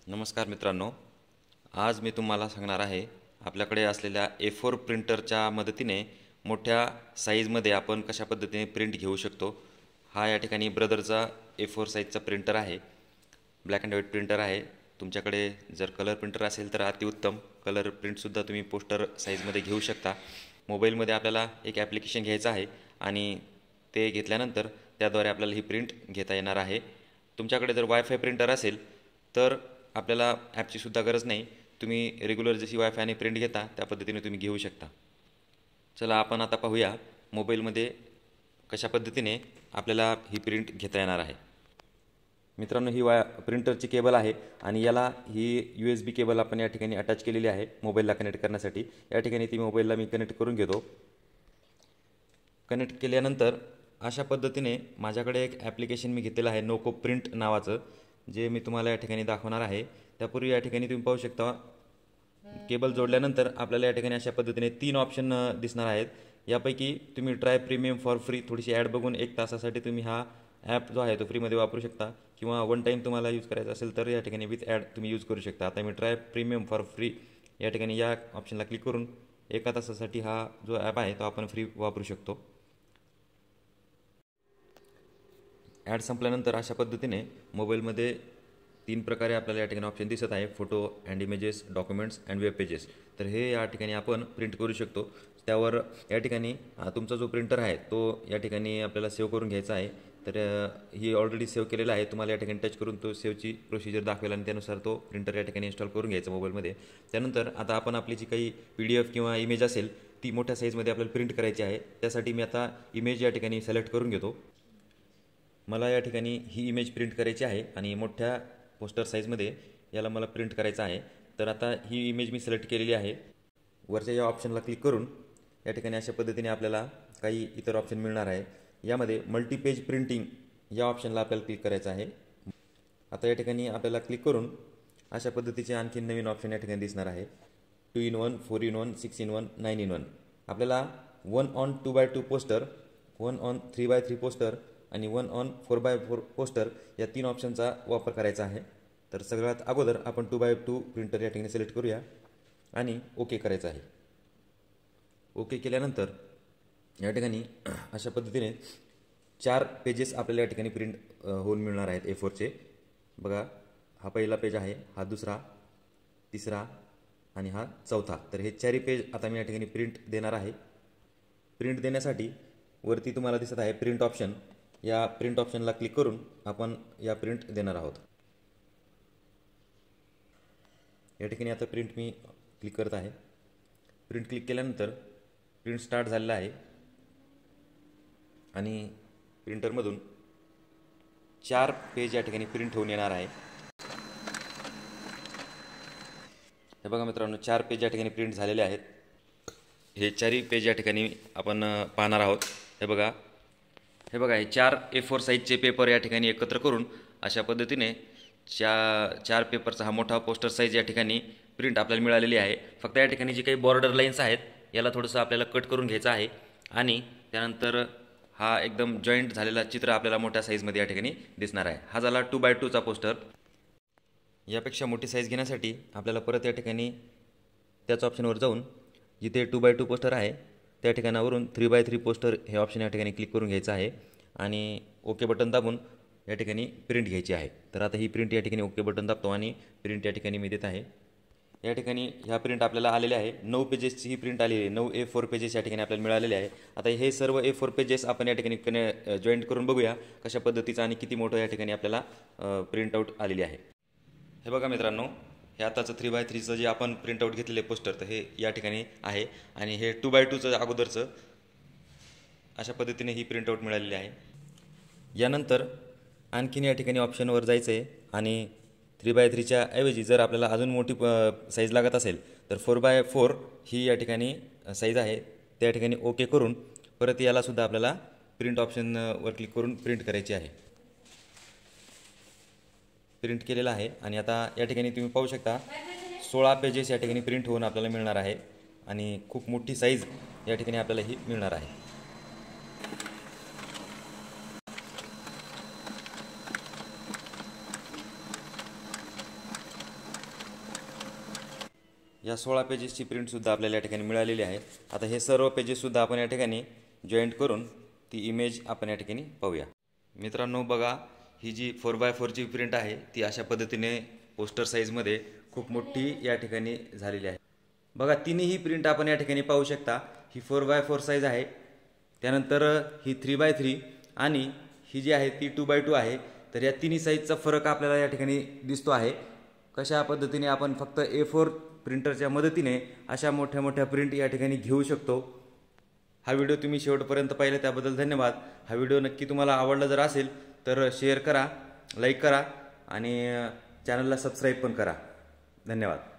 नमस्कार मित्रांनो, आज मी तुम्हाला सांगणार आहे आपल्याकडे असलेल्या A4 प्रिंटरच्या मदतीने मोठ्या साईजमध्ये आपण कशा पद्धतीने प्रिंट घेऊ शकतो। हा या ठिकाणी ब्रदरचा A4 साईजचा प्रिंटर आहे, ब्लॅक अँड व्हाईट प्रिंटर आहे। तुमच्याकडे जर कलर प्रिंटर असेल तर अतिउत्तम, कलर प्रिंटसुद्धा तुम्ही पोस्टर साईजमध्ये घेऊ शकता। मोबाईलमध्ये आपल्याला एक ॲप्लिकेशन घ्यायचं आहे आणि ते घेतल्यानंतर त्याद्वारे आपल्याला ही प्रिंट घेता येणार आहे। तुमच्याकडे जर वायफाय प्रिंटर असेल तर आपल्याला ॲपची सुद्धा गरज नाही, तुम्ही रेग्युलर जशी वायफायने प्रिंट घेता त्या पद्धतीने तुम्ही घेऊ शकता। चला आपण आता पाहूया मोबाईलमध्ये कशा पद्धतीने आपल्याला ही प्रिंट घेता येणार आहे। मित्रांनो, ही प्रिंटरची केबल आहे आणि याला ही USB केबल आपण या ठिकाणी अटॅच केलेली आहे मोबाईलला कनेक्ट करण्यासाठी। या ठिकाणी ती मोबाईलला मी कनेक्ट करून घेतो। कनेक्ट केल्यानंतर अशा पद्धतीने माझ्याकडे एक ॲप्लिकेशन मी घेतलेलं आहे नोको प्रिंट नावाचं, जे मी तुम्हाला या ठिकाणी दाखवणार आहे। त्यापूर्वी या ठिकाणी तुम्ही पाहू शकता केबल जोडल्यानंतर आपल्याला या ठिकाणी अशा पद्धतीने 3 ऑप्शन दिसणार आहेत। यापैकी तुम्ही ट्राय प्रीमियम फॉर फ्री थोडीशी ॲड बघून 1 तासासाठी तुम्ही हा ॲप जो आहे तो फ्रीमध्ये वापरू शकता, किंवा वन टाईम तुम्हाला यूज करायचा असेल तर या ठिकाणी विथ ॲड तुम्ही यूज करू शकता। आता मी ट्राय प्रीमियम फॉर फ्री या ठिकाणी या ऑप्शनला क्लिक करून 1 तासासाठी हा जो ॲप आहे तो आपण फ्री वापरू शकतो। ॲड संपल्यानंतर अशा पद्धतीने मोबाईलमध्ये 3 प्रकारे आपल्याला या ठिकाणी ऑप्शन दिसत आहे, photo and images, documents and web pages. तर हे या ठिकाणी आपण प्रिंट करू शकतो। त्यावर या ठिकाणी तुमचा जो प्रिंटर आहे तो या ठिकाणी आपल्याला सेव्ह करून घ्यायचा आहे। तर ही ऑलरेडी सेव्ह केलेला आहे, तुम्हाला या ठिकाणी टच करून तो सेव्हची प्रोसिजर दाखवेल आणि त्यानुसार तो प्रिंटर या ठिकाणी इन्स्टॉल करून घ्यायचा मोबाईलमध्ये। त्यानंतर आता आपण आपली जी काही PDF किंवा इमेज असेल ती मोठ्या साईजमध्ये आपल्याला प्रिंट करायची आहे। त्यासाठी मी आता इमेज या ठिकाणी सिलेक्ट करून घेतो। मला या ठिकाणी ही इमेज प्रिंट करायची आहे आणि मोठ्या पोस्टर साईजमध्ये याला मला प्रिंट करायचं आहे। तर आता ही इमेज मी सिलेक्ट केलेली आहे। वरच्या या ऑप्शनला क्लिक करून या ठिकाणी अशा पद्धतीने आपल्याला काही इतर ऑप्शन मिळणार आहे। यामध्ये मल्टीपेज प्रिंटिंग या ऑप्शनला आपल्याला क्लिक करायचं आहे। आता या ठिकाणी आपल्याला क्लिक करून अशा पद्धतीचे आणखी नवीन ऑप्शन या ठिकाणी दिसणार आहे, 2-in-1, 4-in-1, 6-in-1, 9-in-1। आपल्याला 1 on 2x2 poster, 1 on 3x3 poster आणि 1 on 4x4 पोस्टर या 3 ऑप्शनचा वापर करायचा आहे। तर सगळ्यात अगोदर आपण 2x2 प्रिंटर या ठिकाणी सिलेक्ट करूया आणि ओके करायचं आहे। ओके केल्यानंतर या ठिकाणी अशा पद्धतीने 4 पेजेस आपल्याला या ठिकाणी प्रिंट होऊन मिळणार आहेत A4चे। बघा, हा पहिला पेज आहे, हा दुसरा, तिसरा आणि हा चौथा। तर हे 4 पेज आता मी या ठिकाणी प्रिंट देणार आहे। प्रिंट देण्यासाठी वरती तुम्हाला दिसत आहे प्रिंट ऑप्शन, या प्रिंट ऑप्शनला क्लिक करून आपण या प्रिंट देणार आहोत। या ठिकाणी आता प्रिंट मी क्लिक करत आहे। प्रिंट क्लिक केल्यानंतर प्रिंट स्टार्ट झालेला आहे आणि प्रिंटरमधून 4 पेज या ठिकाणी प्रिंट होऊन येणार आहे। हे बघा मित्रांनो, 4 पेज या ठिकाणी प्रिंट झालेले आहेत। हे 4ही पेज या ठिकाणी आपण पाहणार आहोत। हे बघा, हे 4 A4 साईजचे पेपर या ठिकाणी एकत्र करून अशा पद्धतीने 4 पेपरचा हा मोठा पोस्टर साईज या ठिकाणी प्रिंट आपल्याला मिळालेली आहे। फक्त या ठिकाणी जी काही बॉर्डर लाईन्स आहेत याला थोडंसं आपल्याला कट करून घ्यायचं आहे आणि त्यानंतर हा एकदम जॉईंट झालेला चित्र आपल्याला मोठ्या साईजमध्ये या ठिकाणी दिसणार आहे। हा झाला 2x2चा पोस्टर। यापेक्षा मोठी साईज घेण्यासाठी आपल्याला परत या ठिकाणी त्याच ऑप्शनवर जाऊन जिथे 2x2 पोस्टर आहे त्या ठिकाणावरून 3x3 पोस्टर हे ऑप्शन या ठिकाणी क्लिक करून घ्यायचं आहे आणि ओके बटन दाबून या ठिकाणी प्रिंट घ्यायची आहे। तर आता ही प्रिंट या ठिकाणी ओके बटन दाबतो आणि प्रिंट या ठिकाणी मी देत आहे। या ठिकाणी ह्या प्रिंट आपल्याला आलेल्या आहे, 9 पेजेसची ही प्रिंट आलेली आहे, 9 A4 पेजेस या ठिकाणी आपल्याला मिळालेले आहे। आता हे सर्व A4 पेजेस आपण या ठिकाणी जॉईंट करून बघूया कशा पद्धतीचं आणि किती मोठं या ठिकाणी आपल्याला प्रिंटआउट आलेली आहे। हे बघा मित्रांनो, हे आताचं 3x3चं जे आपण प्रिंटआउट घेतलेले पोस्टर तर हे या ठिकाणी आहे आणि हे 2x2चं अगोदरचं अशा पद्धतीने ही प्रिंटआउट मिळालेली आहे। यानंतर आणखीन या ठिकाणी ऑप्शनवर जायचं आहे आणि 3x3च्या ऐवजी जर आपल्याला अजून मोठी साईज लागत असेल तर 4x4 ही या ठिकाणी साईज आहे, त्या ठिकाणी ओके करून परत यालासुद्धा आपल्याला प्रिंट ऑप्शनवर क्लिक करून प्रिंट करायची आहे। प्रिंट केलेला आहे आणि आता या ठिकाणी तुम्ही पाहू शकता 16 पेजेस या ठिकाणी प्रिंट होऊन आपल्याला मिळणार आहे आणि खूप मोठी साईज या ठिकाणी आपल्याला ही मिळणार आहे। या 16 पेजेसची प्रिंटसुद्धा आपल्याला या ठिकाणी मिळालेली आहे। आता हे सर्व पेजेससुद्धा आपण या ठिकाणी जॉईंट करून ती इमेज आपण या ठिकाणी पाहूया। मित्रांनो बघा, ही जी 4x4ची प्रिंट आहे ती अशा पद्धतीने पोस्टर साईजमध्ये खूप मोठी या ठिकाणी झालेली आहे। बघा, तिन्ही प्रिंट आपण या ठिकाणी पाहू शकता। ही 4x4 साईज आहे, त्यानंतर ही 3x3 आणि ही जी आहे ती 2x2 आहे। तर या तिन्ही साईजचा फरक आपल्याला या ठिकाणी दिसतो आहे। कशा पद्धतीने आपण फक्त A4 प्रिंटरच्या मदतीने अशा मोठ्या मोठ्या प्रिंट या ठिकाणी घेऊ शकतो। हा व्हिडिओ तुम्ही शेवटपर्यंत पाहिला त्याबद्दल धन्यवाद। हा व्हिडिओ नक्की तुम्हाला आवडला जर असेल तर शेअर करा, लाईक करा आणि चॅनलला सबस्क्राईब पण करा। धन्यवाद।